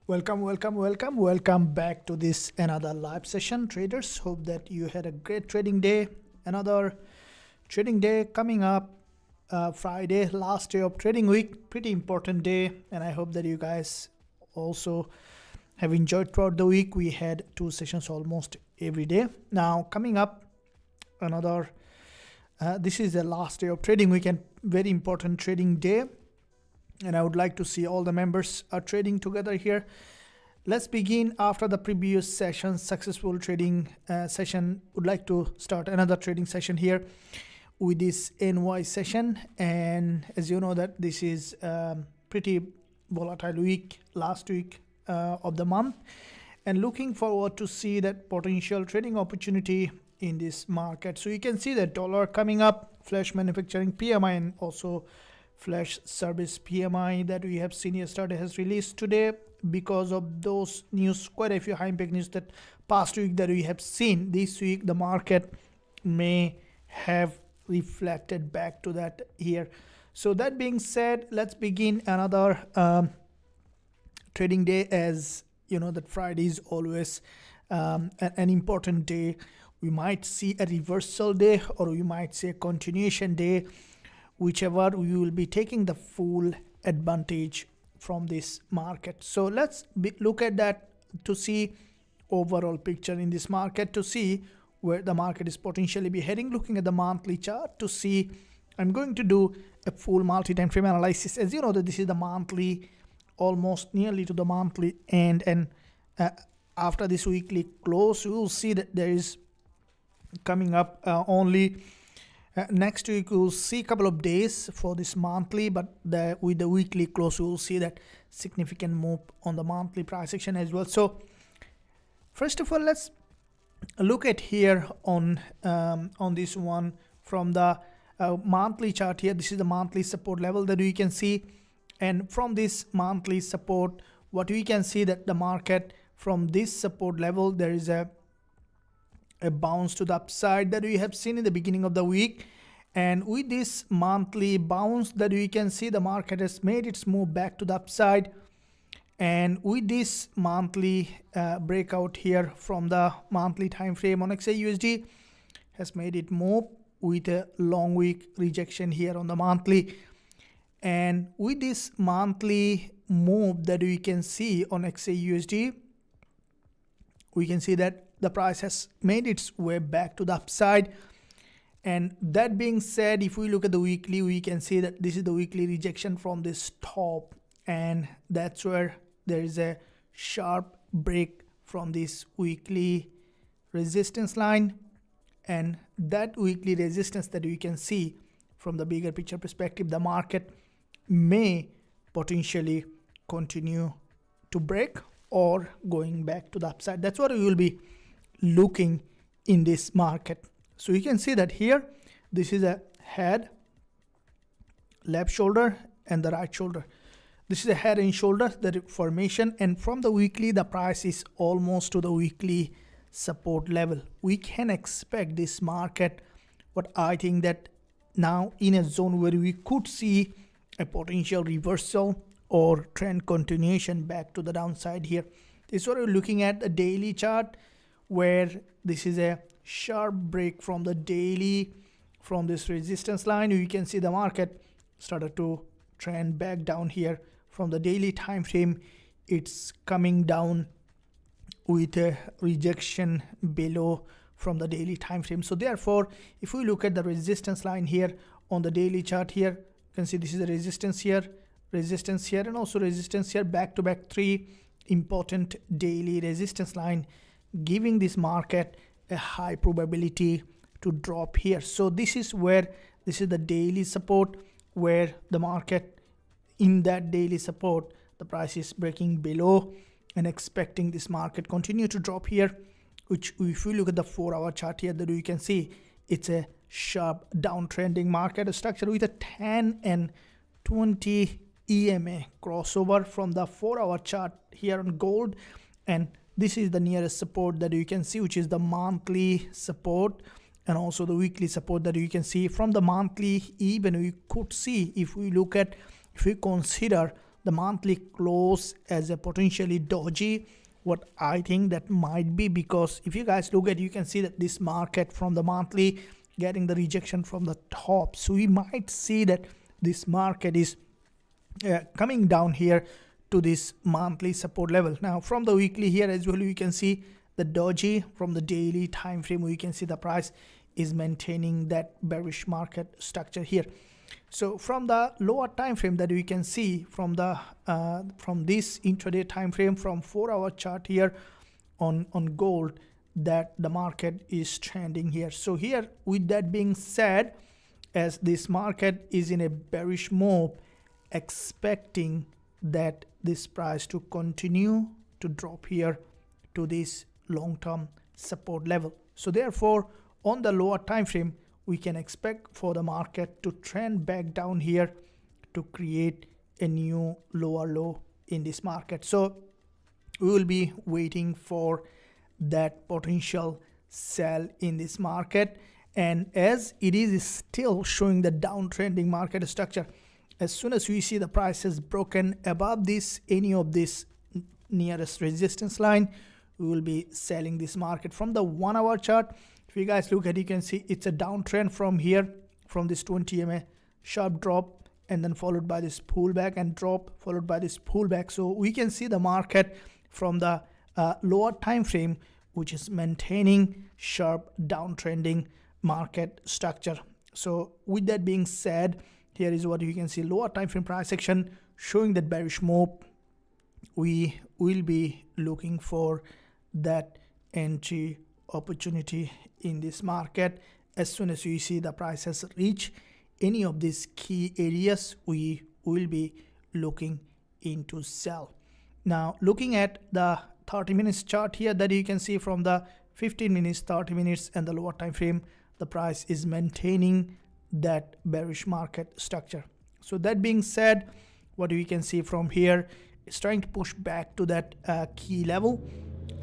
Welcome back to this another live session, traders. Hope that you had a great trading day. Another trading day coming up, Friday, last day of trading week. Pretty important day, and I hope that you guys also have enjoyed throughout the week. We had 2 sessions almost every day. Now coming up, another this is the last day of trading week and very important trading day, and I would like to see all the members are trading together here. Let's begin after the previous session, successful trading session. Would like to start another trading session here with this NY session, and as you know that this is pretty volatile week, last week of the month, and looking forward to see that potential trading opportunity in this market. So you can see that dollar coming up, flash manufacturing PMI, and also flash service PMI that we have seen yesterday has released today. Because of those news, quite a few high impact news that past week that we have seen, this week the market may have reflected back to that here. So that being said, let's begin another trading day. As you know that Friday is always an important day. We might see a reversal day, or we might see a continuation day, whichever. We will be taking the full advantage from this market. So let's look at that to see overall picture in this market, to see where the market is potentially be heading. Looking at the monthly chart to see, I'm going to do a full multi-time frame analysis. As you know that this is the monthly, almost nearly to the monthly end, and after this weekly close, we will see that there is coming up only next week. We'll see a couple of days for this monthly, but with the weekly close, we will see that significant move on the monthly price action as well. So first of all, let's look at here on this one from the monthly chart here. This is the monthly support level that we can see, and from this monthly support, what we can see that the market from this support level, there is a bounce to the upside that we have seen in the beginning of the week, and with this monthly bounce that we can see, the market has made its move back to the upside, and with this monthly breakout here from the monthly time frame on Xauusd has made it move with a long week rejection here on the monthly, and with this monthly move that we can see on Xauusd, we can see that the price has made its way back to the upside. And that being said, if we look at the weekly, we can see that this is the weekly rejection from this top, and that's where there is a sharp break from this weekly resistance line, and that weekly resistance that we can see from the bigger picture perspective, the market may potentially continue to break or going back to the upside. That's what we will be looking in this market. So you can see that here, this is a head, left shoulder, and the right shoulder. This is a head and shoulder, the formation, and from the weekly, the price is almost to the weekly support level. We can expect this market, but I think that now in a zone where we could see a potential reversal or trend continuation back to the downside here. This is what we're looking at the daily chart, where this is a sharp break from the daily, from this resistance line. You can see the market started to trend back down here from the daily time frame. It's coming down with a rejection below from the daily time frame. So therefore, if we look at the resistance line here on the daily chart here, you can see this is the resistance here, and also resistance here, back to back 3 important daily resistance line, giving this market a high probability to drop here. So this is where, this is the daily support, where the market in that daily support, the price is breaking below and expecting this market continue to drop here, which if we look at the 4-hour chart here, that we can see it's a sharp downtrending market structure with a 10 and 20 EMA crossover from the 4-hour chart here on gold, and this is the nearest support that you can see, which is the monthly support, and also the weekly support that you can see. From the monthly, even we could see, if we look at, if we consider the the monthly close as a potentially doji. What I think that might be, because if you guys look at, you can see that this market from the monthly getting the rejection from the top, so we might see that this market is coming down here to this monthly support level. Now from the weekly here as well, you can see the doji. From the daily time frame, we can see the price is maintaining that bearish market structure here. So from the lower time frame that we can see from the from this intraday time frame, from 4-hour chart here on gold, that the market is trending here. So here, with that being said, as this market is in a bearish mode, expecting that this price to continue to drop here to this long-term support level. So therefore, on the lower time frame, we can expect for the market to trend back down here to create a new lower low in this market. So we will be waiting for that potential sell in this market. And as it is still showing the downtrending market structure, as soon as we see the price has broken above this, any of this nearest resistance line, we will be selling this market. From the 1-hour chart, if you guys look at, you can see it's a downtrend from here, from this 20 MA sharp drop, and then followed by this pullback and drop, followed by this pullback. So we can see the market from the lower time frame, which is maintaining sharp downtrending market structure. So with that being said, here is what you can see: lower time frame price action showing that bearish move. We will be looking for that entry opportunity in this market. As soon as you see the prices reach any of these key areas, we will be looking into sell. Now looking at the 30 minutes chart here, that you can see from the 15 minutes, 30 minutes and the lower time frame, the price is maintaining that bearish market structure. So that being said, what we can see from here is trying to push back to that key level.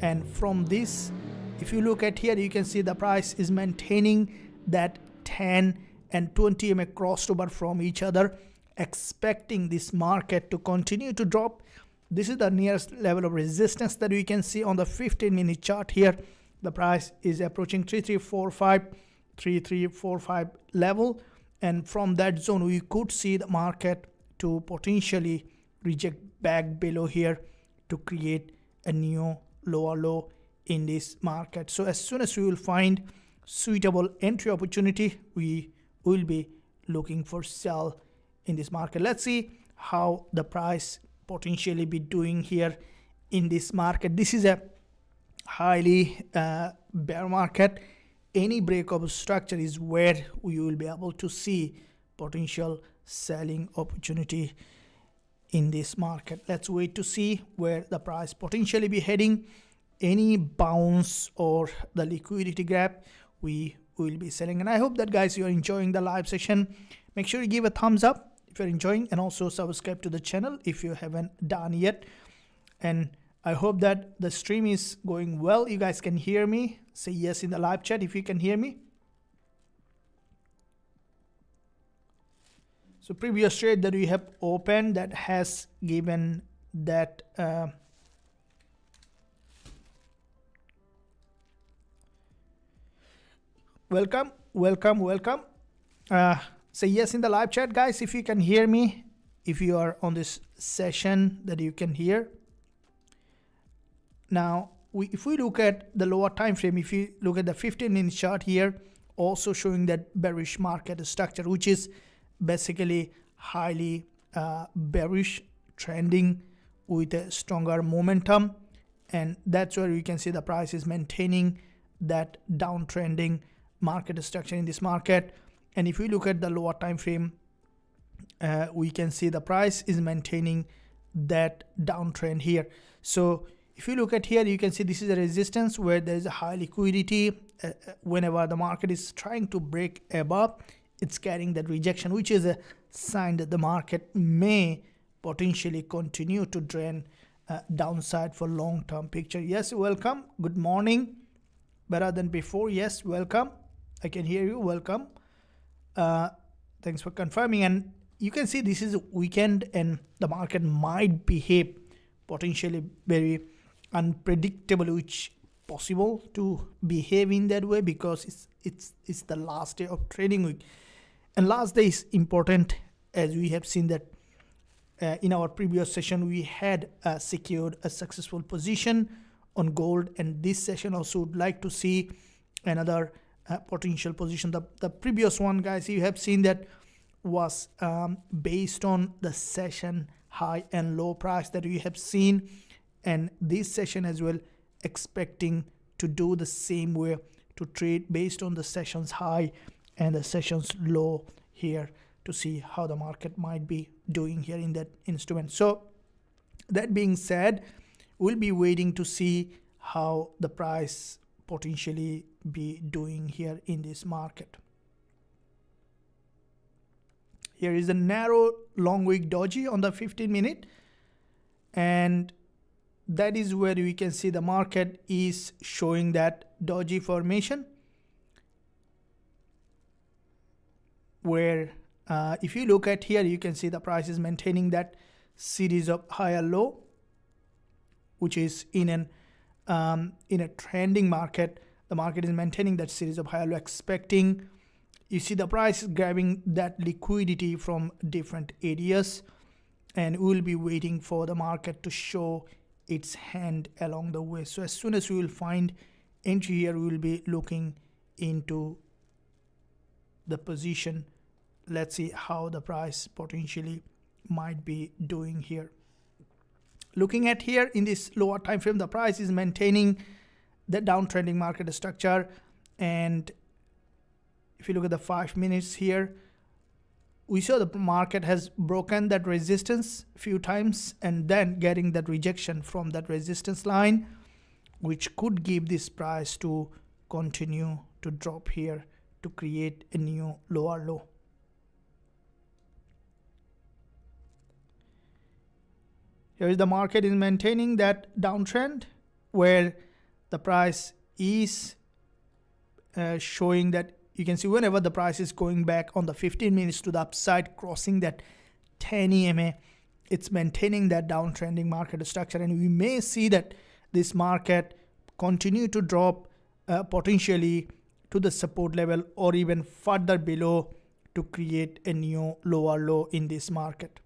And from this, if you look at here, you can see the price is maintaining that 10 and 20 MA crossover from each other, expecting this market to continue to drop. This is the nearest level of resistance that we can see on the 15-minute chart here. The price is approaching 3345 level, and from that zone we could see the market to potentially reject back below here to create a new lower low in this market. So as soon as we will find suitable entry opportunity, we will be looking for sell in this market. Let's see how the price potentially be doing here in this market. This is a highly bear market. Any break of structure is where we will be able to see potential selling opportunity in this market. Let's wait to see where the price potentially be heading. Any bounce or the liquidity gap, we will be selling. And I hope that guys, you're enjoying the live session. Make sure you give a thumbs up if you're enjoying, and also subscribe to the channel if you haven't done yet. And I hope that the stream is going well. You guys can hear me. Say yes in the live chat if you can hear me. So previous trade that we have opened, that has given that welcome. Say yes in the live chat, guys, if you can hear me, if you are on this session that you can hear. Now if we look at the lower time frame, if you look at the 15-minute chart here, also showing that bearish market structure, which is basically highly bearish, trending with a stronger momentum, and that's where you can see the price is maintaining that downtrending market structure in this market. And if we look at the lower time frame, we can see the price is maintaining that downtrend here. So if you look at here, you can see this is a resistance where there is a high liquidity. Whenever the market is trying to break above, it's carrying that rejection, which is a sign that the market may potentially continue to drain downside for long-term picture. Yes, welcome. Good morning. Better than before. Yes, welcome. I can hear you. Welcome. Thanks for confirming. And you can see this is a weekend and the market might behave potentially very unpredictable, which possible to behave in that way because it's the last day of trading week, and last day is important, as we have seen that in our previous session we had secured a successful position on gold, and this session also would like to see another potential position. The previous one, guys, you have seen that was based on the session high and low price that we have seen, and this session as well expecting to do the same way, to trade based on the session's high and the session's low here, to see how the market might be doing here in that instrument. So that being said, we'll be waiting to see how the price potentially be doing here in this market. Here is a narrow long wick doji on the 15-minute, and that is where we can see the market is showing that doji formation, where if you look at here, you can see the price is maintaining that series of higher low, which is in a trending market. The market is maintaining that series of higher low, expecting, you see the price grabbing that liquidity from different areas, and we'll be waiting for the market to show its hand along the way. So as soon as we will find entry here, we will be looking into the position. Let's see how the price potentially might be doing here. Looking at here in this lower time frame, the price is maintaining the downtrending market structure, and if you look at the 5 minutes here, we saw the market has broken that resistance a few times and then getting that rejection from that resistance line, which could give this price to continue to drop here to create a new lower low. Here is the market is maintaining that downtrend, where the price is showing that, you can see whenever the price is going back on the 15 minutes to the upside, crossing that 10 EMA, it's maintaining that downtrending market structure, and we may see that this market continue to drop potentially to the support level or even further below to create a new lower low in this market.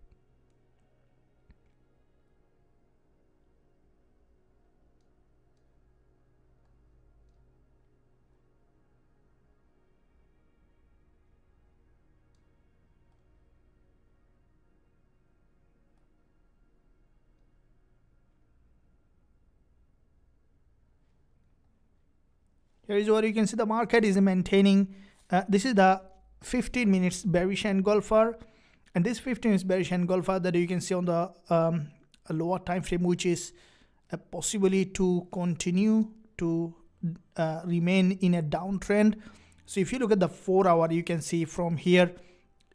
Here is where you can see the market is maintaining. This is the 15 minutes bearish engulfer, and this 15 minutes bearish engulfer that you can see on the lower time frame, which is possibly to continue to remain in a downtrend. So if you look at the 4 hour, you can see from here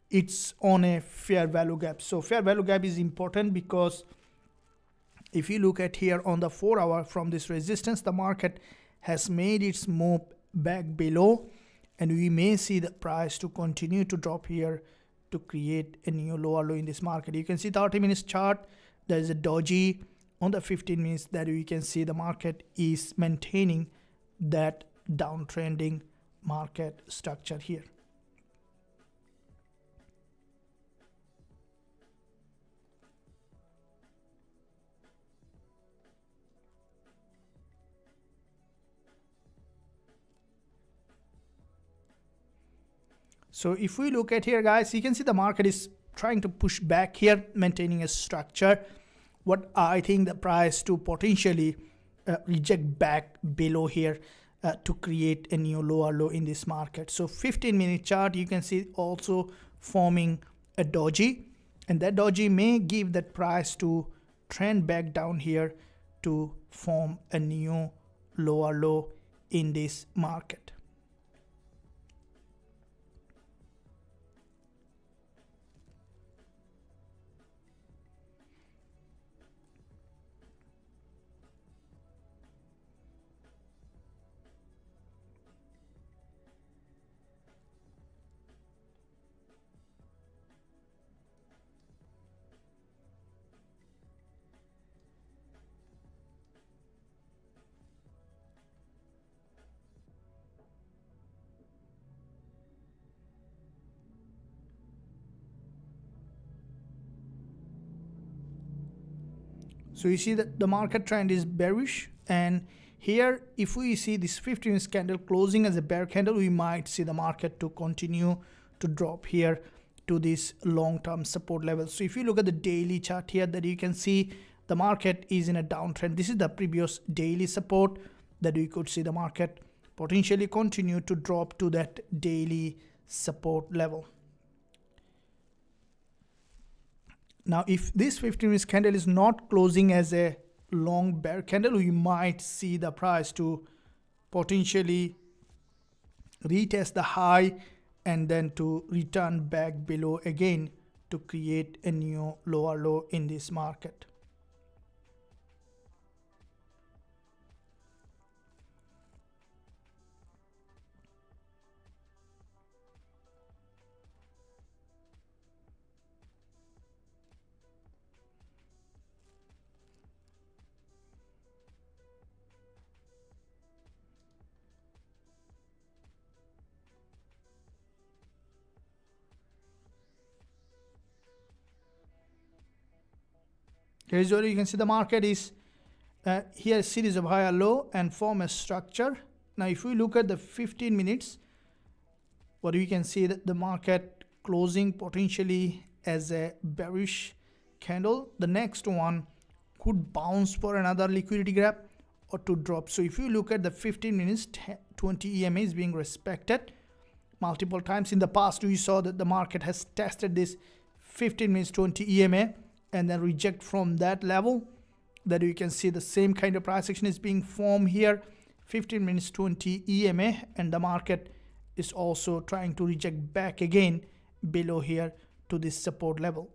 it's on a fair value gap. So fair value gap is important because if you look at here on the 4 hour, from this resistance, the market has made its move back below, and we may see the price to continue to drop here to create a new lower low in this market. You can see 30 minutes chart, there is a doji on the 15 minutes that we can see the market is maintaining that downtrending market structure here. So if we look at here, guys, you can see the market is trying to push back here, maintaining a structure. What I think the price to potentially reject back below here to create a new lower low in this market. So 15-minute chart, you can see also forming a doji, and that doji may give that price to trend back down here to form a new lower low in this market. So you see that the market trend is bearish, and here if we see this 15 minutes candle closing as a bear candle, we might see the market to continue to drop here to this long-term support level. So if you look at the daily chart here, that you can see the market is in a downtrend. This is the previous daily support that we could see the market potentially continue to drop to that daily support level. Now, if this 15 minutes candle is not closing as a long bear candle, we might see the price to potentially retest the high and then to return back below again to create a new lower low in this market. Here's where you can see the market is here, a series of higher low and form a structure. Now if we look at the 15 minutes, what we can see that the market closing potentially as a bearish candle. The next one could bounce for another liquidity grab or to drop. So if you look at the 15 minutes, 20 EMA is being respected multiple times. In the past, we saw that the market has tested this 15 minutes 20 EMA and then reject from that level. That you can see the same kind of price action is being formed here, 15 minutes 20 EMA, and the market is also trying to reject back again below here to this support level.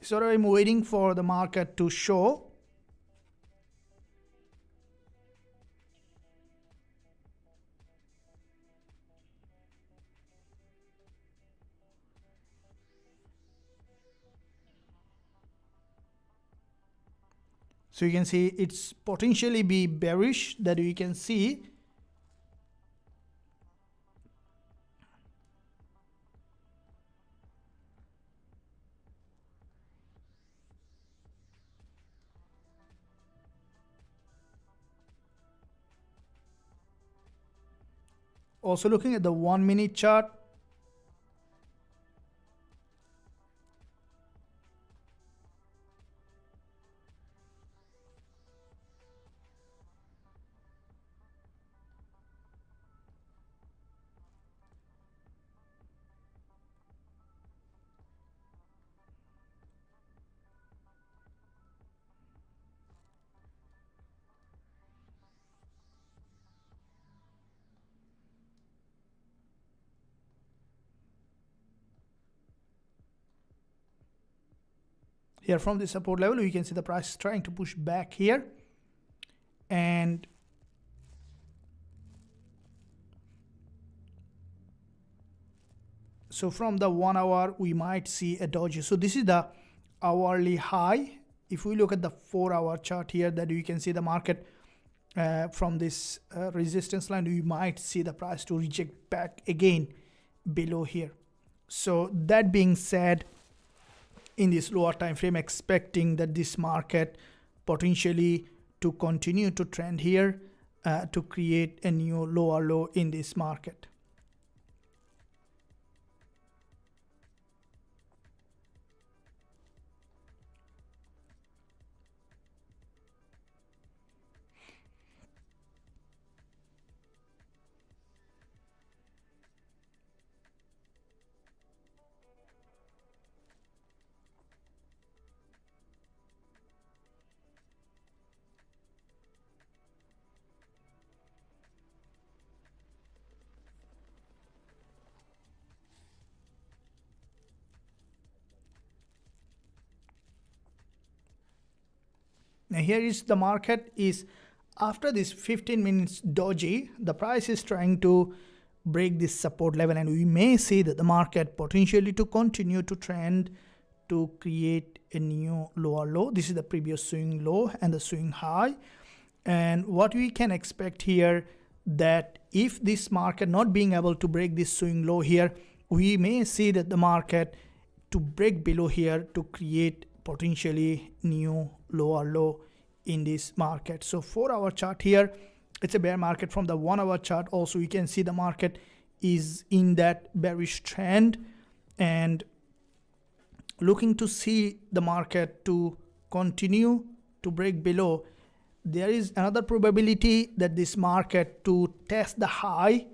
So I'm waiting for the market to show. So you can see it's potentially be bearish, that you can see. Also looking at the 1 minute chart, here from the support level, we can see the price trying to push back here, and so from the 1 hour we might see a doji. So this is the hourly high. If we look at the 4 hour chart here, that you can see the market from this resistance line, we might see the price to reject back again below here. So that being said, in this lower time frame, expecting that this market potentially to continue to trend here to create a new lower low in this market. Now here is the market is after this 15 minutes doji, the price is trying to break this support level, and we may see that the market potentially to continue to trend to create a new lower low. This is the previous swing low and the swing high, and what we can expect here, that if this market not being able to break this swing low here, we may see that the market to break below here to create potentially new lower low in this market. So 4-hour chart here, it's a bear market. From the 1-hour chart also, you can see the market is in that bearish trend and looking to see the market to continue to break below. There is another probability that this market to test the high,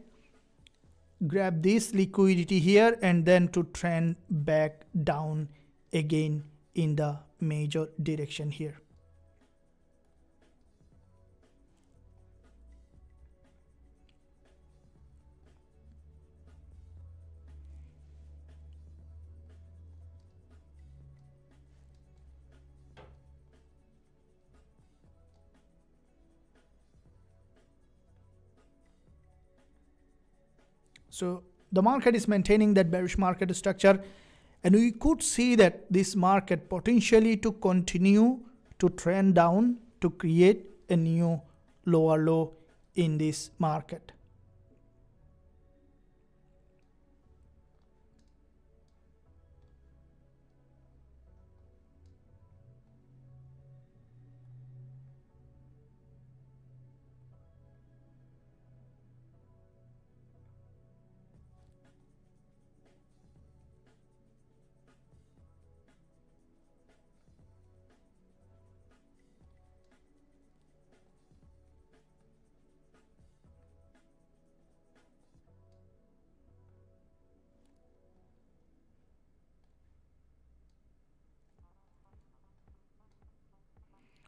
grab this liquidity here, and then to trend back down again in the major direction here. So the market is maintaining that bearish market structure, and we could see that this market potentially to continue to trend down to create a new lower low in this market.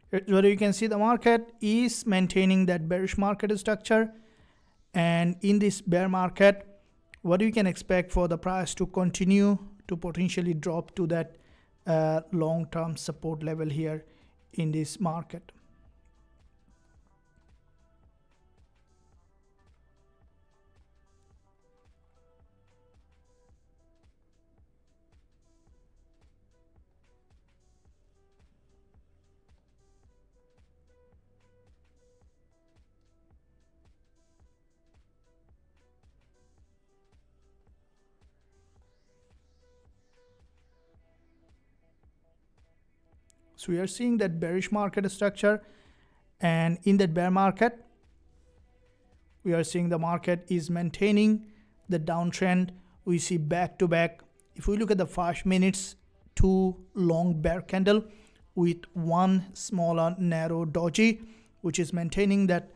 Where you can see the market is maintaining that bearish market structure, and in this bear market, what you can expect for the price to continue to potentially drop to that long-term support level here in this market. So we are seeing that bearish market structure, and in that bear market, we are seeing the market is maintaining the downtrend. We see back to back. If we look at the 5 minutes, 2 long bear candle with 1 smaller narrow doji, which is maintaining that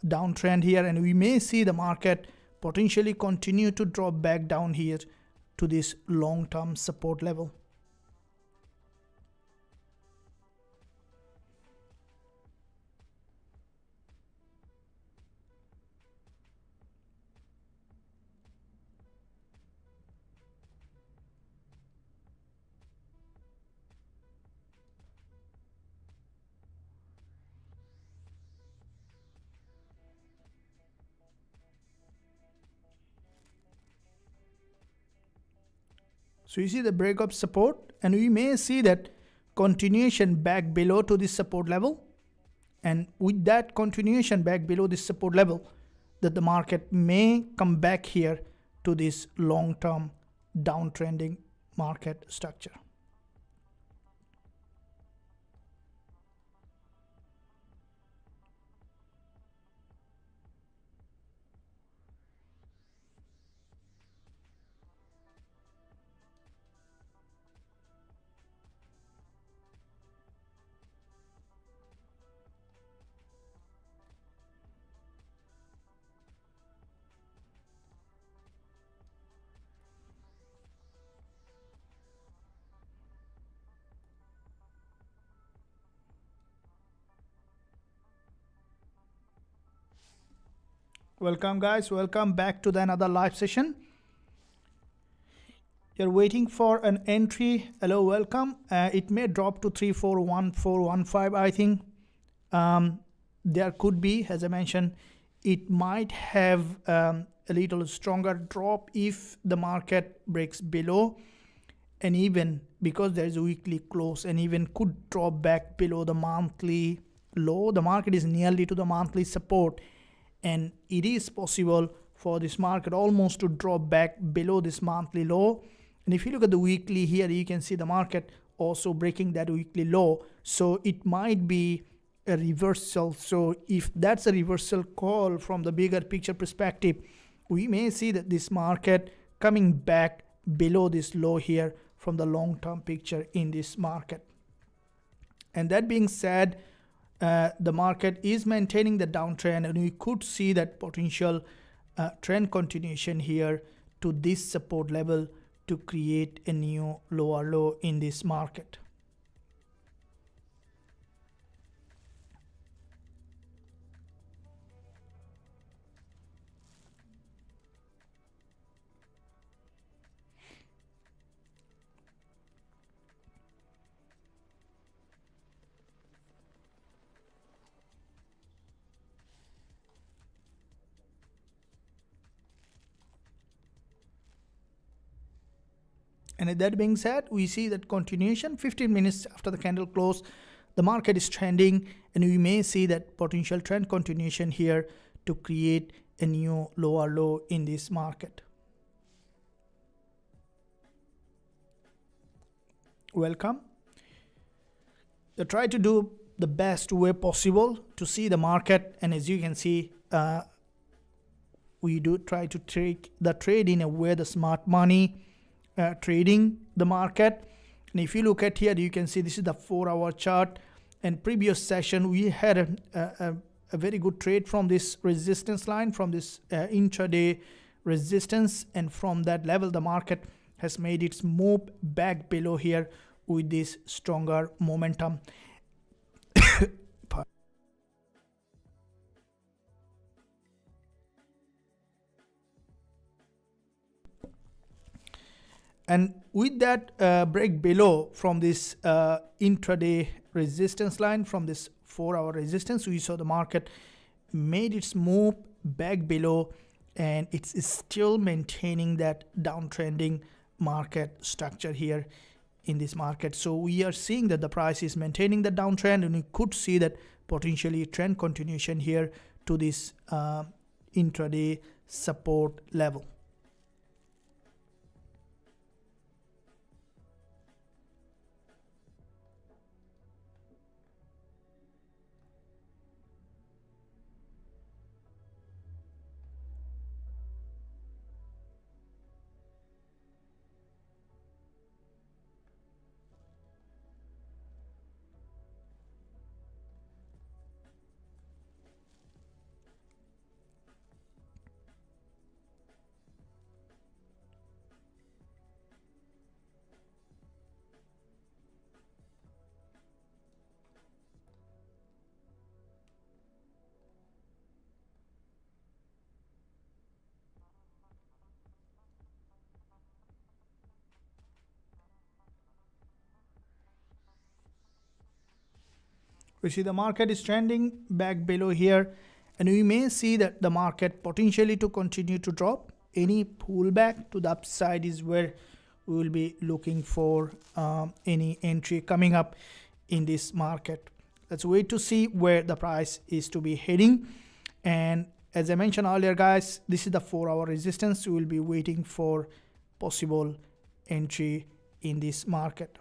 downtrend here, and we may see the market potentially continue to drop back down here to this long-term support level. So you see the break of support, and we may see that continuation back below to this support level. And with that continuation back below this support level, that the market may come back here to this long-term downtrending market structure. Welcome guys, welcome back to the another live session. You're waiting for an entry. Hello, welcome. It may drop to 341415, I think. There could be, as I mentioned, it might have a little stronger drop if the market breaks below, and even because there's a weekly close, and even could drop back below the monthly low. The market is nearly to the monthly support, and it is possible for this market almost to drop back below this monthly low. And if you look at the weekly here, you can see the market also breaking that weekly low, so it might be a reversal. So if that's a reversal call from the bigger picture perspective, we may see that this market coming back below this low here from the long-term picture in this market. And that being said, the market is maintaining the downtrend, and we could see that potential trend continuation here to this support level to create a new lower low in this market. And that being said, we see that continuation 15 minutes after the candle close, the market is trending, and we may see that potential trend continuation here to create a new lower low in this market. Welcome. Try to do the best way possible to see the market, and as you can see, we do try to take the trade in a way the smart money trading the market. And if you look at here, you can see this is the 4-hour chart, and previous session we had a very good trade from this resistance line, from this intraday resistance, and from that level the market has made its move back below here with this stronger momentum. And with that break below from this intraday resistance line, from this 4-hour resistance, we saw the market made its move back below, and it's still maintaining that downtrending market structure here in this market. So we are seeing that the price is maintaining the downtrend, and we could see that potentially trend continuation here to this intraday support level. We see the market is trending back below here, and we may see that the market potentially to continue to drop. Any pullback to the upside is where we will be looking for any entry coming up in this market. Let's wait to see where the price is to be heading. And as I mentioned earlier, guys, this is the 4-hour resistance. We will be waiting for possible entry in this market.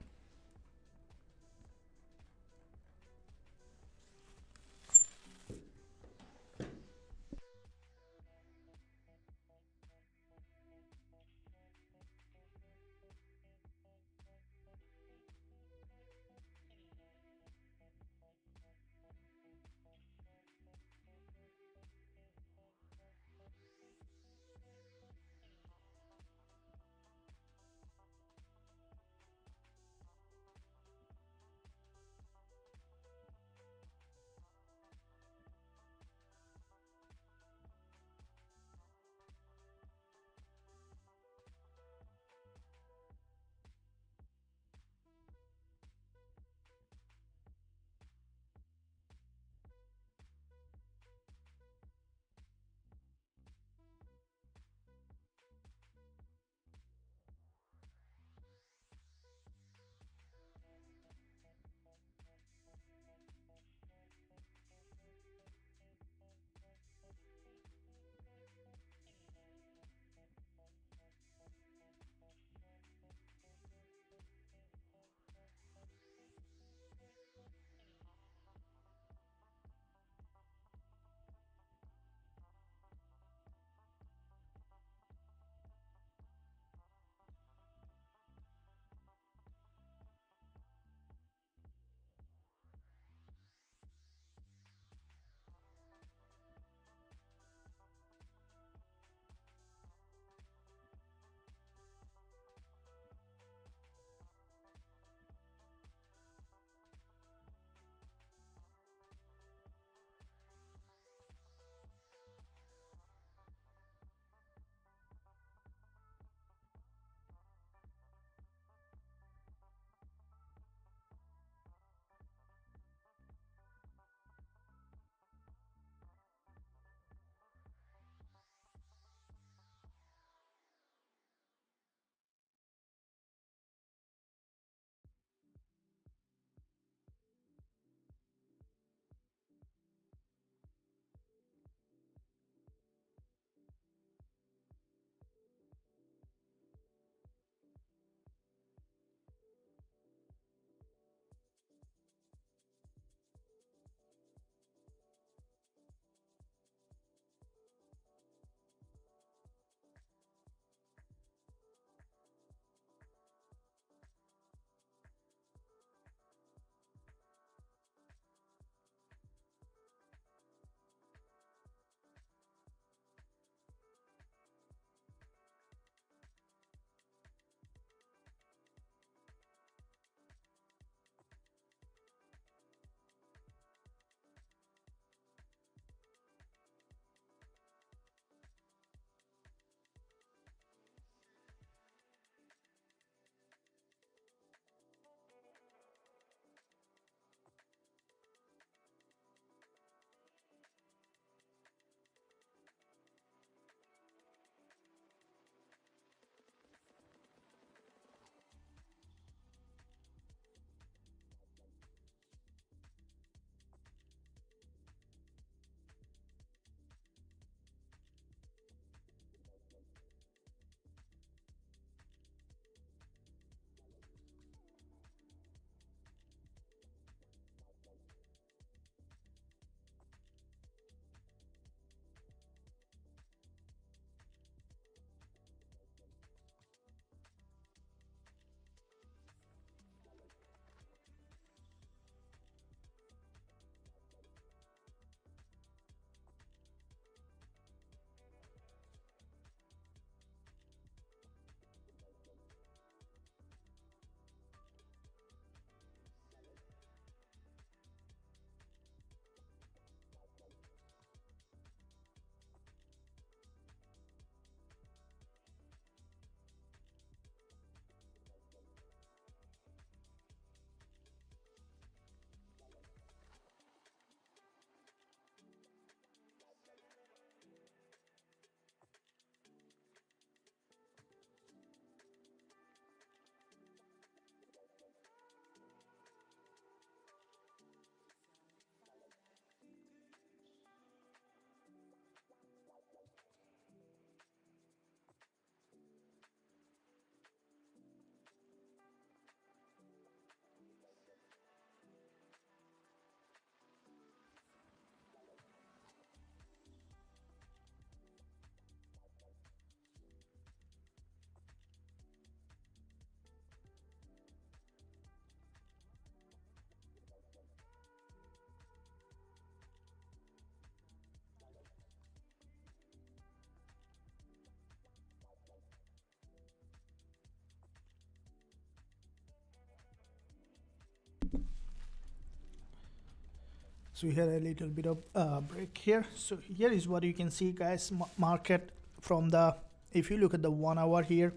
So we had a little bit of break here. So here is what you can see, guys. Market from the, if you look at the 1 hour here,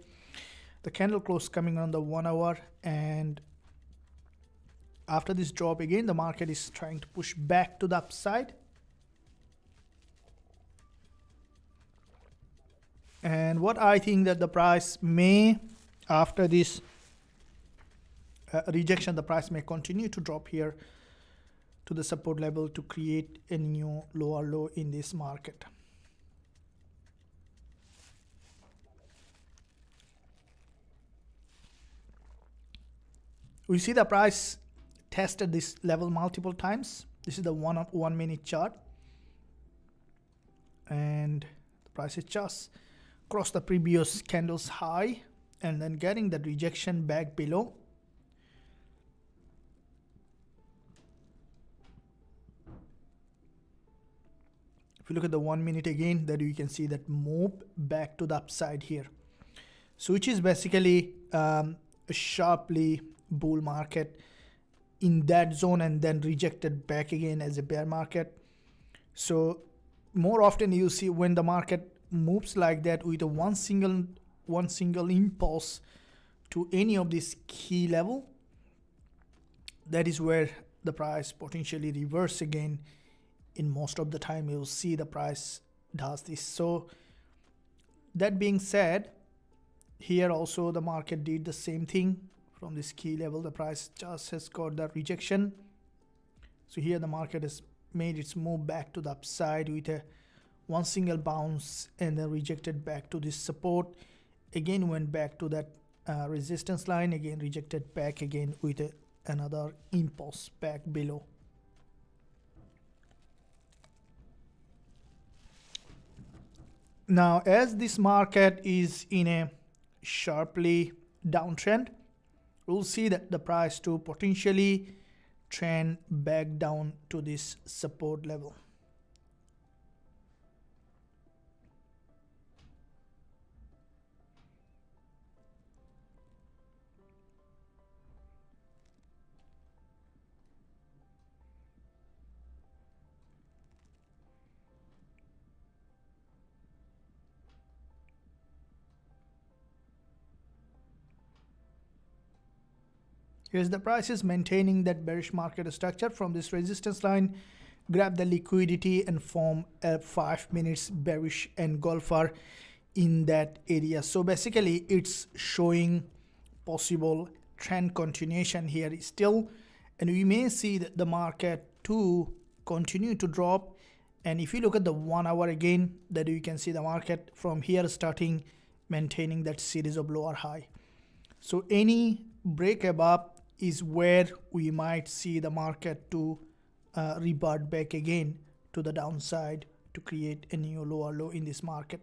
the candle close coming on the 1 hour, and after this drop again, the market is trying to push back to the upside. And what I think that the price may, after this rejection, the price may continue to drop here to the support level to create a new lower low in this market. We see the price tested this level multiple times. This is the 1 minute chart, and the price is just crossed the previous candle's high and then getting that rejection back below. If you look at the 1 minute again, that you can see that move back to the upside here. So which is basically a sharply bull market in that zone and then rejected back again as a bear market. So more often you see when the market moves like that with a one single impulse to any of this key level, that is where the price potentially reverse again. In most of the time you'll see the price does this. So that being said, here also the market did the same thing. From this key level, the price just has got the rejection. So here the market has made its move back to the upside with a one single bounce and then rejected back to this support. Again went back to that resistance line, again rejected back again with another impulse back below. Now as this market is in a sharply downtrend, we'll see that the price to potentially trend back down to this support level. Here's the prices maintaining that bearish market structure from this resistance line, grab the liquidity and form a 5 minutes bearish engulfer in that area. So basically it's showing possible trend continuation here still, and we may see that the market to continue to drop. And if you look at the 1 hour again, that you can see the market from here starting maintaining that series of lower high. So any break above is where we might see the market to revert back again to the downside to create a new lower low in this market.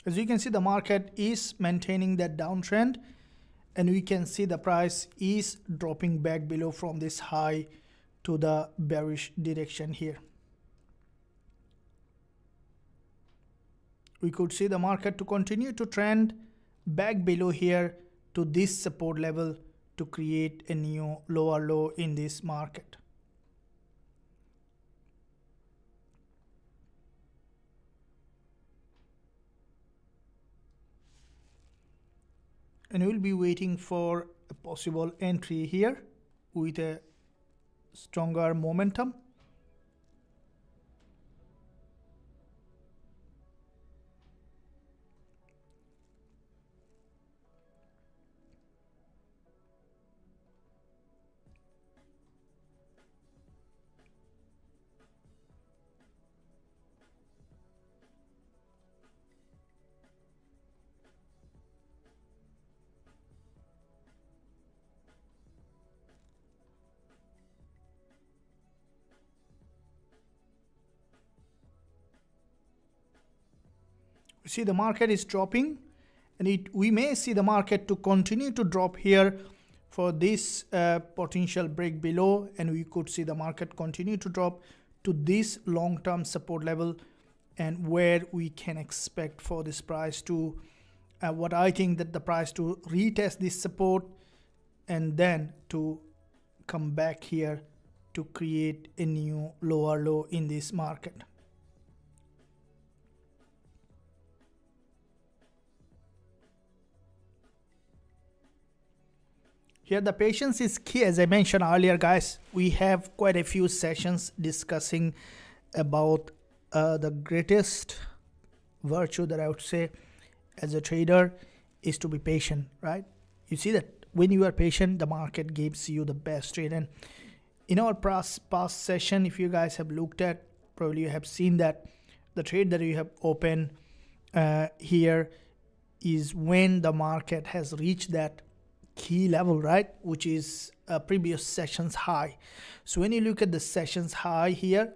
As you can see, the market is maintaining that downtrend, and we can see the price is dropping back below from this high to the bearish direction here. We could see the market to continue to trend back below here to this support level to create a new lower low in this market. And we'll be waiting for a possible entry here with a stronger momentum. see the market is dropping, and we may see the market to continue to drop here for this potential break below, and we could see the market continue to drop to this long-term support level, and where we can expect for this price to what I think that the price to retest this support and then to come back here to create a new lower low in this market. Here the patience is key, as I mentioned earlier, guys. We have quite a few sessions discussing about the greatest virtue that I would say as a trader is to be patient, right? You see that when you are patient, the market gives you the best trade. And in our past session, if you guys have looked at, probably you have seen that the trade that you have opened here is when the market has reached that key level, right, which is a previous session's high. So when you look at the session's high here,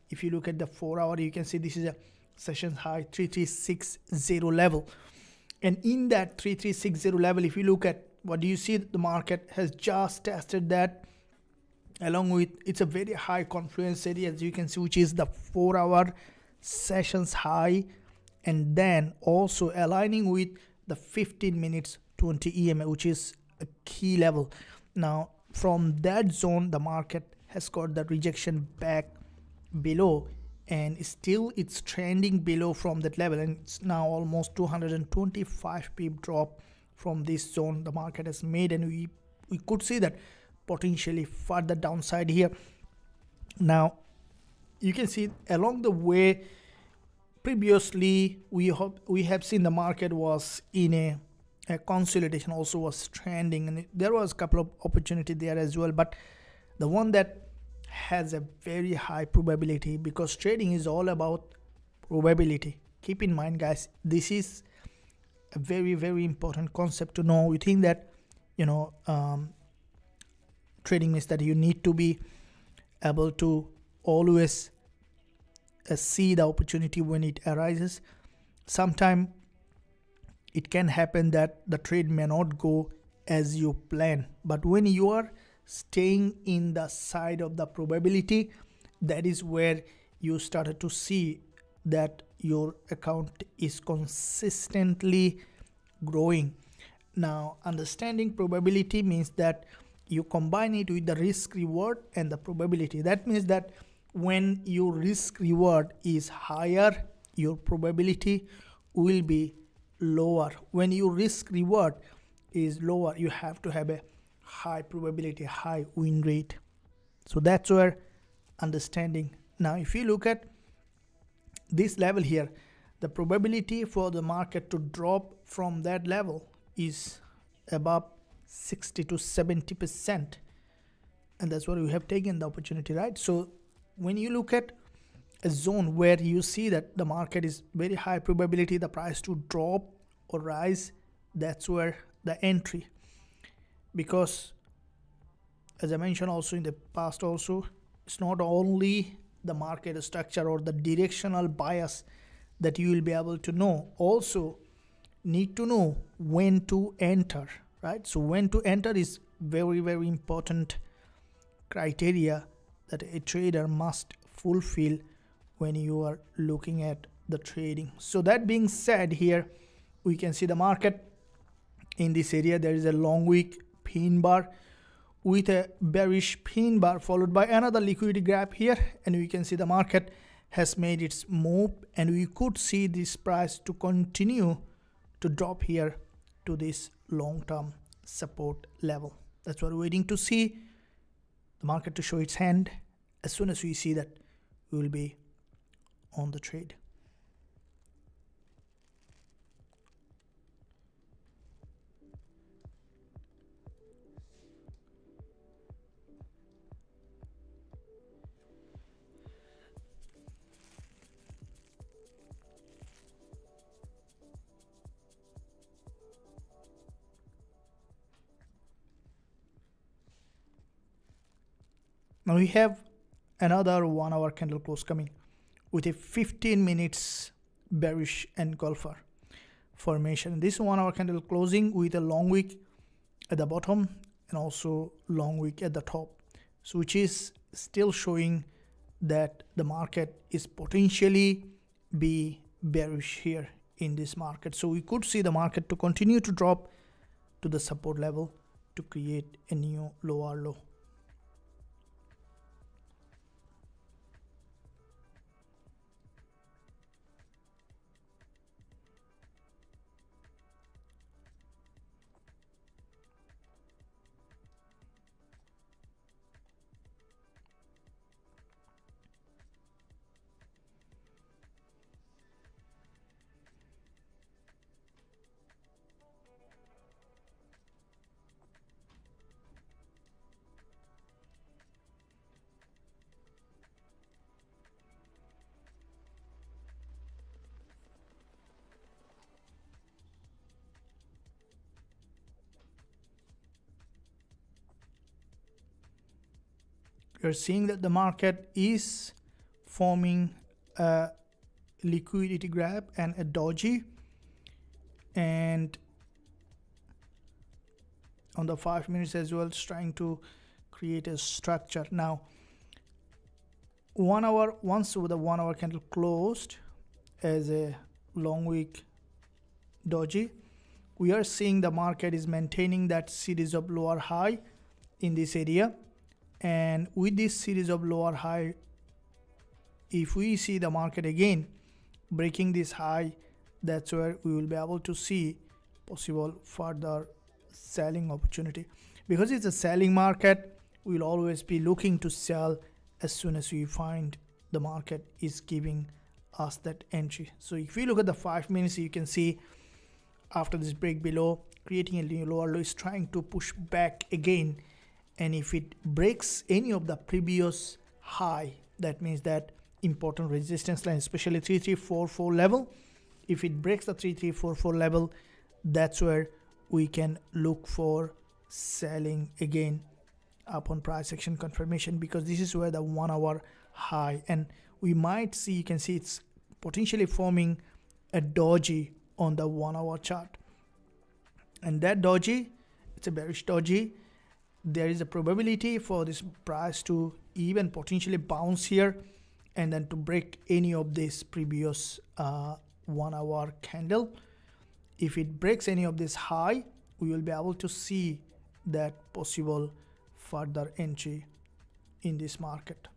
if you look at the 4 hour, you can see this is a session high 3360 level, and in that 3360 level, if you look at what do you see, the market has just tested that, along with it's a very high confluence area, as you can see, which is the 4 hour sessions high, and then also aligning with the 15 minutes 20 EMA, which is a key level. Now from that zone, the market has got the rejection back below, and still it's trending below from that level, and it's now almost 225 pip drop from this zone the market has made, and we could see that potentially further downside here. Now you can see along the way, previously we have seen the market was in a consolidation, also was trending, and there was a couple of opportunity there as well, but the one that has a very high probability, because trading is all about probability. Keep in mind, guys, this is a very, very important concept to know. We think that, you know, trading means that you need to be able to always see the opportunity when it arises. Sometimes it can happen that the trade may not go as you plan, but when you are staying in the side of the probability, that is where you started to see that your account is consistently growing. Now understanding probability means that you combine it with the risk reward and the probability. That means that when your risk reward is higher, your probability will be lower. When your risk reward is lower, you have to have a high probability, high win rate. So that's where understanding. Now if you look at this level here, the probability for the market to drop from that level is above 60 to 70%, and that's what we have taken the opportunity, right? So when you look at a zone where you see that the market is very high probability the price to drop or rise, that's where the entry. Because as I mentioned also in the past also, it's not only the market structure or the directional bias that you will be able to know, also need to know when to enter, right? So when to enter is very, very important criteria that a trader must fulfill when you are looking at the trading. So that being said, here we can see the market in this area. There is a long wick pin bar with a bearish pin bar followed by another liquidity gap here, and we can see the market has made its move, and we could see this price to continue to drop here to this long-term support level. That's what we're waiting to see the market to show its hand. As soon as we see that, we will be on the trade. Now we have another 1 hour candle close coming with a 15 minutes bearish engulfer formation. This 1 hour candle closing with a long wick at the bottom and also long wick at the top, so which is still showing that the market is potentially be bearish here in this market. So we could see the market to continue to drop to the support level to create a new lower low. You're seeing that the market is forming a liquidity grab and a doji, and on the 5 minutes as well, it's trying to create a structure. Now 1 hour, once the 1 hour candle closed as a long wick doji, we are seeing the market is maintaining that series of lower high in this area. And with this series of lower high, if we see the market again breaking this high, that's where we will be able to see possible further selling opportunity. Because it's a selling market, we will always be looking to sell as soon as we find the market is giving us that entry. So if we look at the 5 minutes, you can see after this break below, creating a new lower low, is trying to push back again. And if it breaks any of the previous high, that means that important resistance line, especially 3344 level, if it breaks the 3344 level, that's where we can look for selling again upon price action confirmation, because this is where the 1 hour high, and we might see, you can see it's potentially forming a doji on the 1 hour chart, and that doji, it's a bearish doji. There is a probability for this price to even potentially bounce here and then to break any of this previous 1 hour candle. If it breaks any of this high, we will be able to see that possible further entry in this market.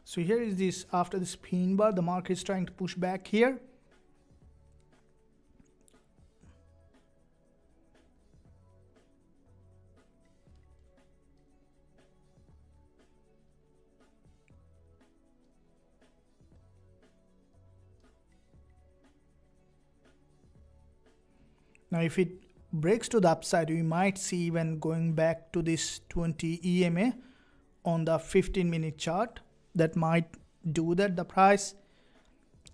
So here is this, after this pin bar, the market is trying to push back here. Now if it breaks to the upside, we might see even going back to this 20 EMA on the 15-minute chart. That might do that, the price,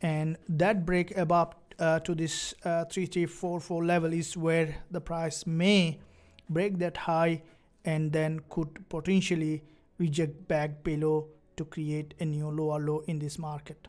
and that break above to this 3344 level is where the price may break that high and then could potentially reject back below to create a new lower low in this market.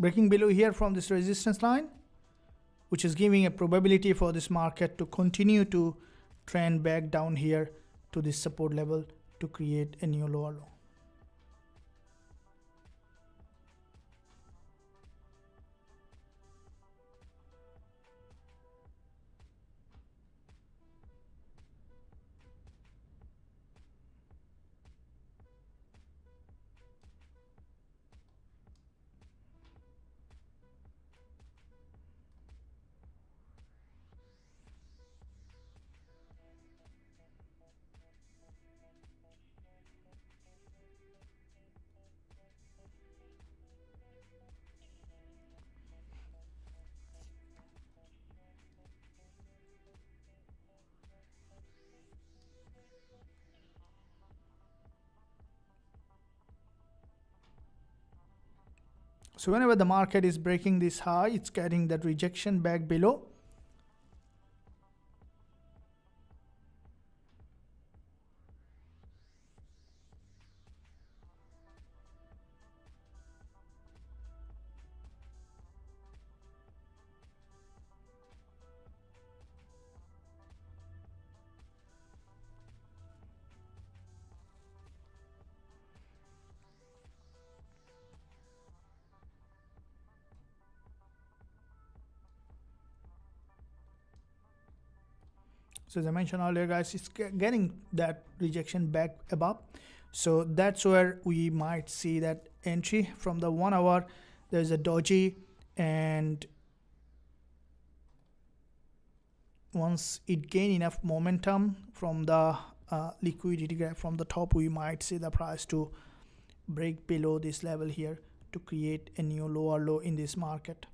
breaking below here from this resistance line, which is giving a probability for this market to continue to trend back down here to this support level to create a new lower low. So whenever the market is breaking this high, it's getting that rejection back below. So as I mentioned earlier, guys, it's getting that rejection back above. So that's where we might see that entry from the 1 hour. There's a doji, and once it gain enough momentum from the liquidity graph from the top, we might see the price to break below this level here to create a new lower low in this market.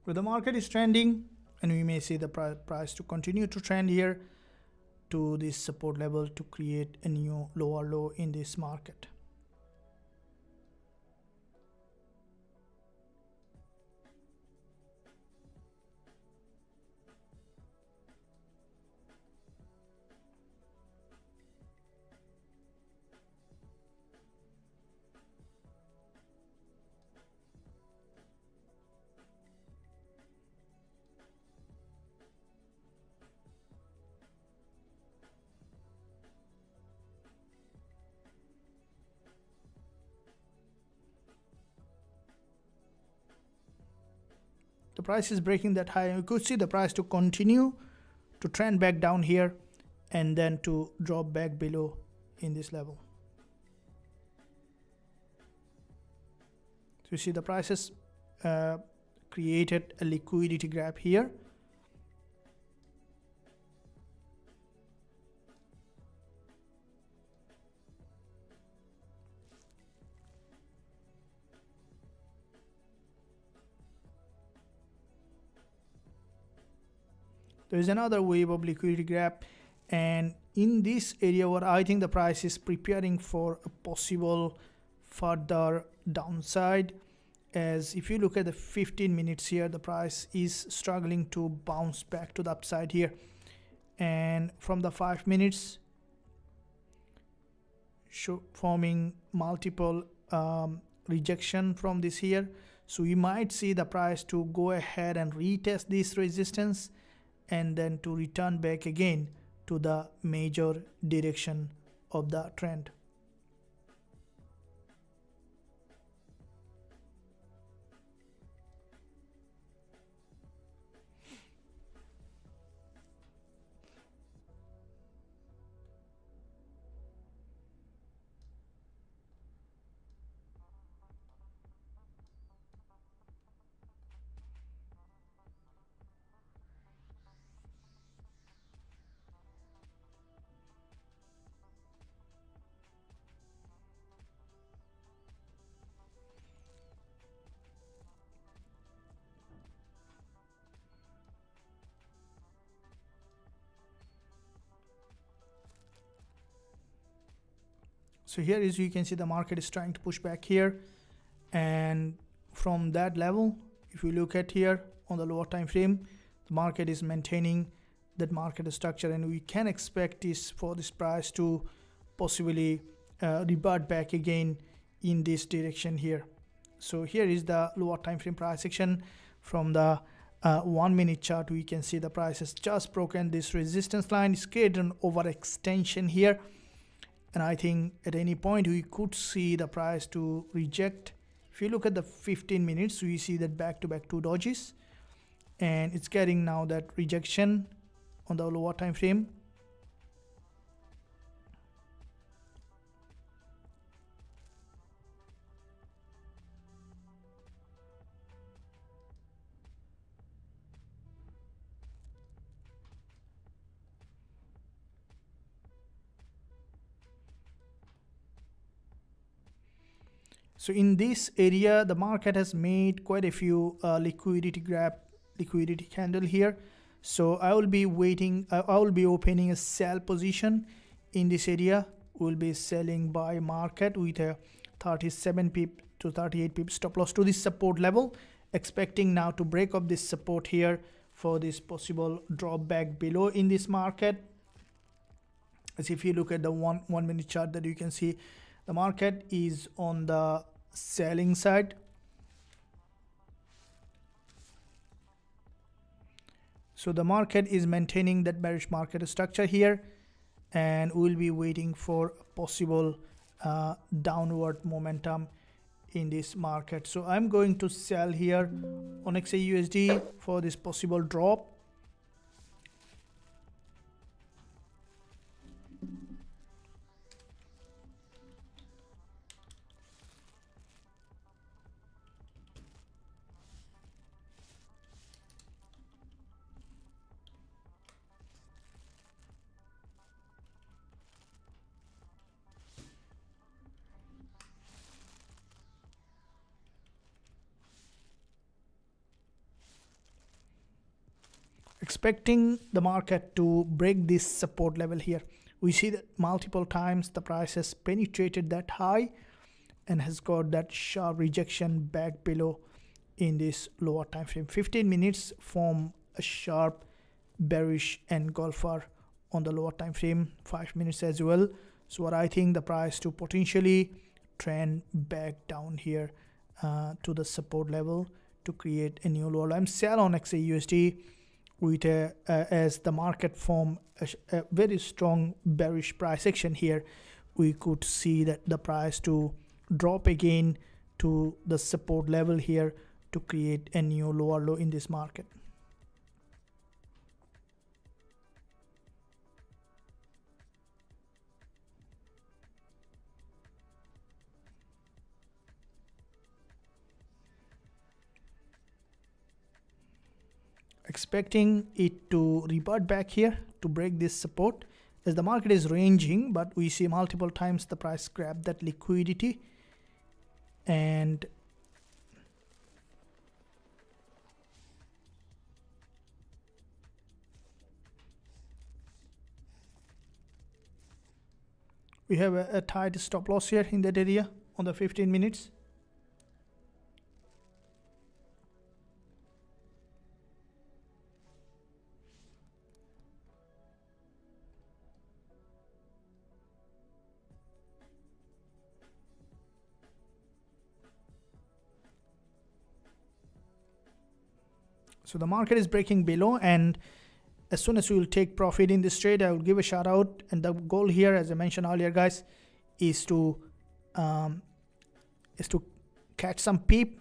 So the market is trending, and we may see the price to continue to trend here to this support level to create a new lower low in this market. The price is breaking that high. You could see the price to continue to trend back down here and then to drop back below in this level. So you see the prices created a liquidity gap here. There is another wave of liquidity gap, and in this area where I think the price is preparing for a possible further downside, as if you look at the 15 minutes here, the price is struggling to bounce back to the upside here, and from the 5 minutes forming multiple rejection from this here. So we might see the price to go ahead and retest this resistance and then to return back again to the major direction of the trend. So here is, you can see the market is trying to push back here, and from that level, if you look at here on the lower time frame, the market is maintaining that market structure, and we can expect this for this price to possibly revert back again in this direction here. So here is the lower time frame price action. From the 1 minute chart, we can see the price has just broken this resistance line. It's created an overextension here, and I think at any point we could see the price to reject. If you look at the 15 minutes, we see that back-to-back two dodges, and it's getting now that rejection on the lower time frame. So in this area, the market has made quite a few liquidity candle here. So I will be waiting. I will be opening a sell position in this area. We'll be selling by market with a 37 pip to 38 pip stop loss to this support level, expecting now to break up this support here for this possible drop back below in this market. As if you look at the one minute chart, that you can see the market is on the selling side. So the market is maintaining that bearish market structure here, and we'll be waiting for possible downward momentum in this market. So I'm going to sell here on Xauusd for this possible drop. Expecting the market to break this support level here. We see that multiple times the price has penetrated that high and has got that sharp rejection back below in this lower time frame. 15 minutes form a sharp bearish engulfer on the lower time frame, 5 minutes as well. So what I think the price to potentially trend back down here to the support level to create a new lower. I'm sell on Xauusd with as the market form a very strong bearish price action here. We could see that the price to drop again to the support level here to create a new lower low in this market. Expecting it to revert back here to break this support, as the market is ranging, but we see multiple times the price grab that liquidity, and we have a tight stop loss here in that area on the 15 minutes. So the market is breaking below, and as soon as we will take profit in this trade, I will give a shout out. And the goal here, as I mentioned earlier, guys, is to catch some peep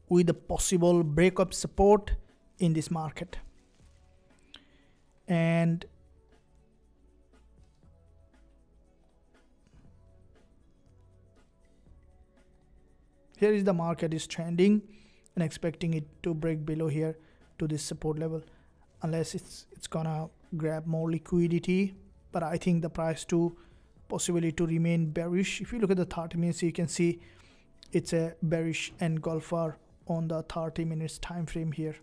with the possible breakup support in this market. And here is the market is trending and expecting it to break below here to this support level, unless it's gonna grab more liquidity. But I think the price to possibly to remain bearish. If you look at the 30 minutes, you can see it's a bearish engulfer on the 30 minutes time frame here.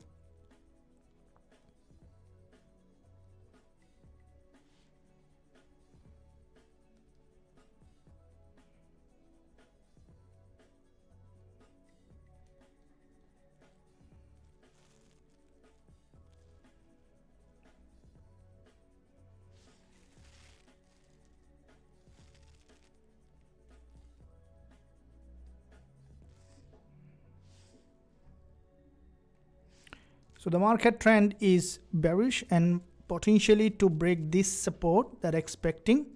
So the market trend is bearish and potentially to break this support that expecting.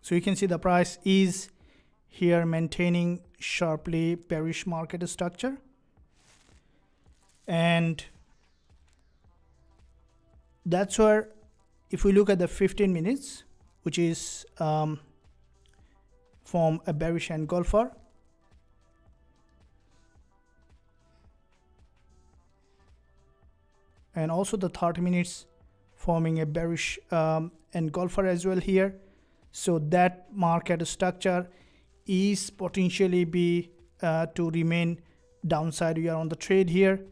So you can see the price is here maintaining sharply bearish market structure. And that's where, if we look at the 15 minutes, which is from a bearish engulfer, and also the 30 minutes forming a bearish engulfer as well here. So that market structure is potentially be to remain downside. We are on the trade here,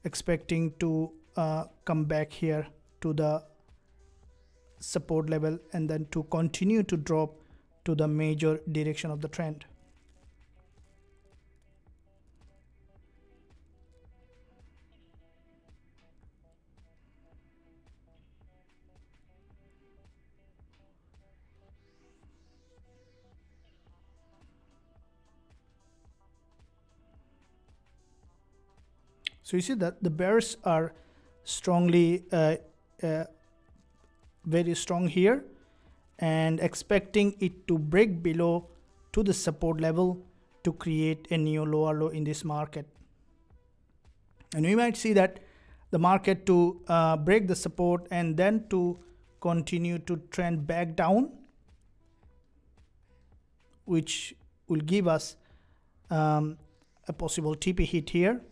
expecting to come back here to the support level and then to continue to drop to the major direction of the trend. So you see that the bears are strongly, very strong here, and expecting it to break below to the support level to create a new lower low in this market. And we might see that the market to break the support and then to continue to trend back down, which will give us a possible TP hit here.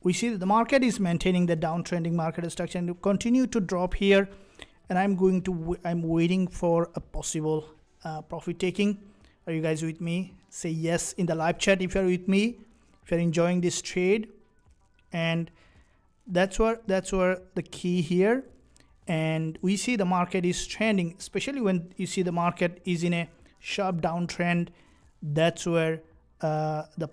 We see that the market is maintaining the downtrending market structure and to continue to drop here. And I'm waiting for a possible profit taking. Are you guys with me? Say yes in the live chat if you're with me, if you're enjoying this trade. And that's where the key here. And we see the market is trending, especially when you see the market is in a sharp downtrend. That's where the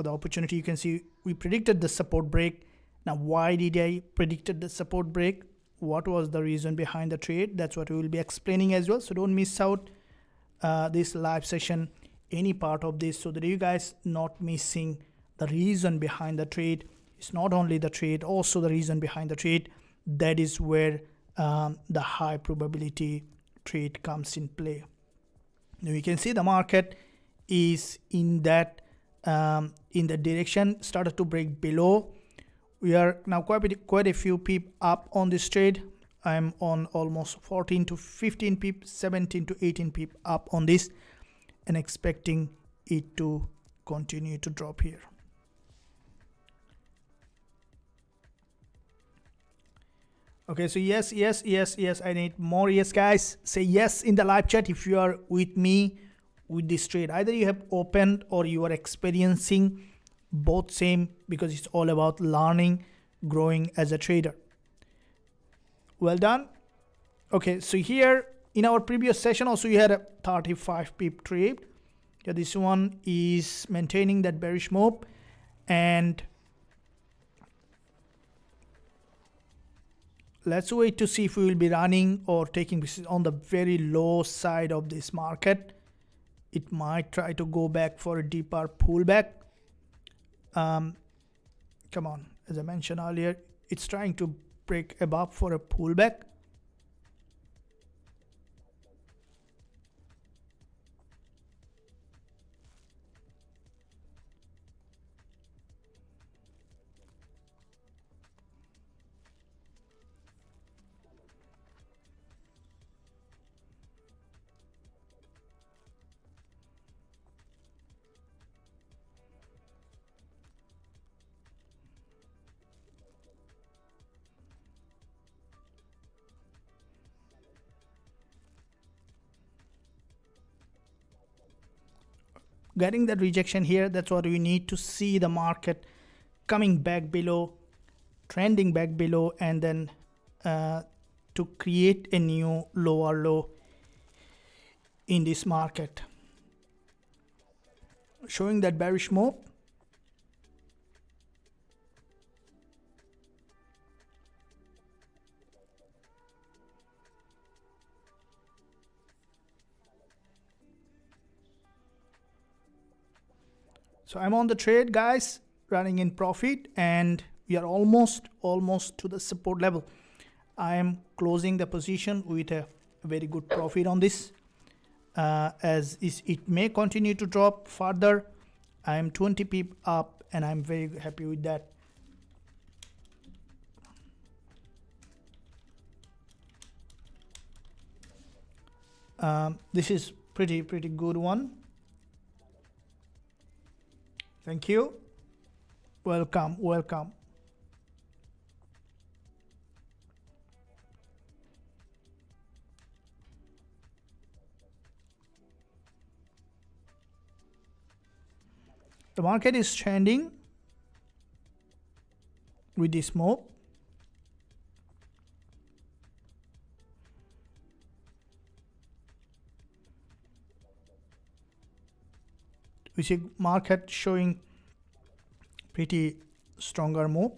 opportunity, you can see we predicted the support break. Now, why did I predicted the support break? What was the reason behind the trade? That's what we will be explaining as well. So don't miss out this live session, any part of this, so that you guys not missing the reason behind the trade. It's not only the trade, also the reason behind the trade. That is where the high probability trade comes in play. Now you can see the market is in that in the direction, started to break below. We are now quite a few pip up on this trade. I'm on almost 14 to 15 pip, 17 to 18 pip up on this, and expecting it to continue to drop here. Okay, so yes, I need more yes, guys. Say yes in the live chat if you are with me with this trade. Either you have opened or you are experiencing, both same, because it's all about learning, growing as a trader. Well done. Okay, so here in our previous session also you had a 35 pip trade. Yeah, this one is maintaining that bearish move, and let's wait to see if we will be running or taking this on the very low side of this market. It might try to go back for a deeper pullback. Come on, as I mentioned earlier, it's trying to break above for a pullback. Getting that rejection here, that's what we need to see the market coming back below, trending back below, and then to create a new lower low in this market, showing that bearish move. So I'm on the trade, guys, running in profit, and we are almost to the support level. I am closing the position with a very good profit on this, as it may continue to drop further. I am 20 pip up, and I'm very happy with that. This is pretty good one. Thank you. Welcome. The market is trending with this move. We see market showing pretty stronger move.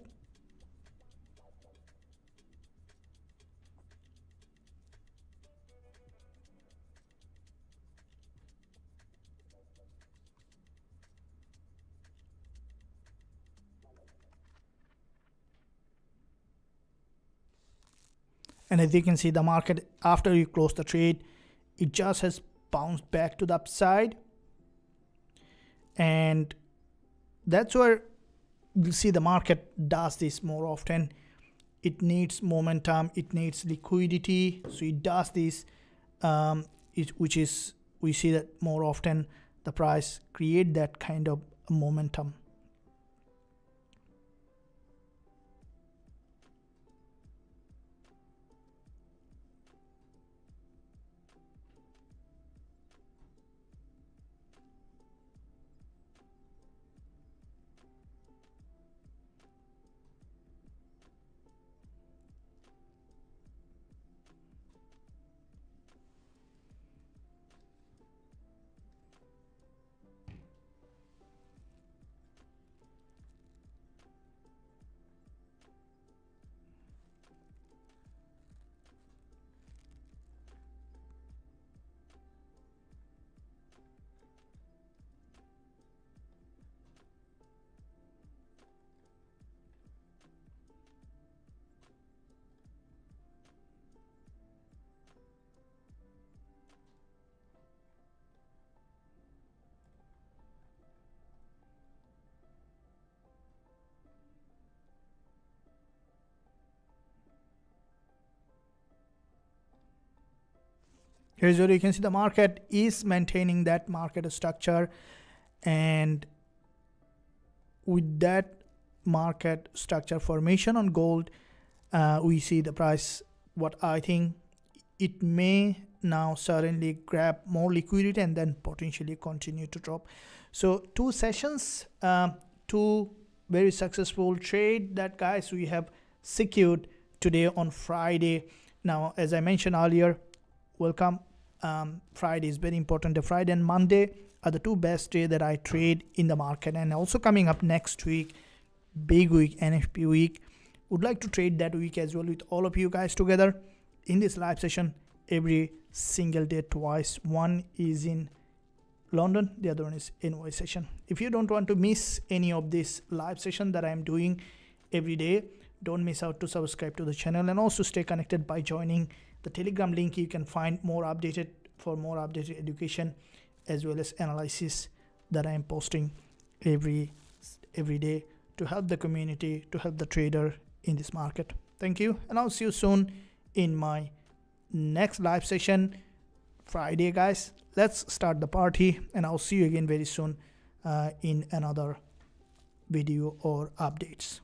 And as you can see, the market, after you close the trade, it just has bounced back to the upside. And that's where you'll see the market does this more often. It needs momentum, it needs liquidity, so it does this, which is, we see that more often the price create that kind of momentum. Here's where you can see the market is maintaining that market structure, and with that market structure formation on gold, we see the price, what I think it may now certainly grab more liquidity and then potentially continue to drop. So 2 sessions, 2 very successful trade that guys we have secured today on Friday. Now, as I mentioned earlier, welcome. Friday is very important. The Friday and Monday are the 2 best days that I trade in the market. And also coming up next week, big week, NFP week, would like to trade that week as well with all of you guys together in this live session every single day, twice. One is in London, the other one is NY session. If you don't want to miss any of this live session that I'm doing every day, don't miss out to subscribe to the channel, and also stay connected by joining the Telegram link. You can find more updated education as well as analysis that I am posting every day to help the community, to help the trader in this market. Thank you, and I'll see you soon in my next live session Friday, guys. Let's start the party, and I'll see you again very soon in another video or updates.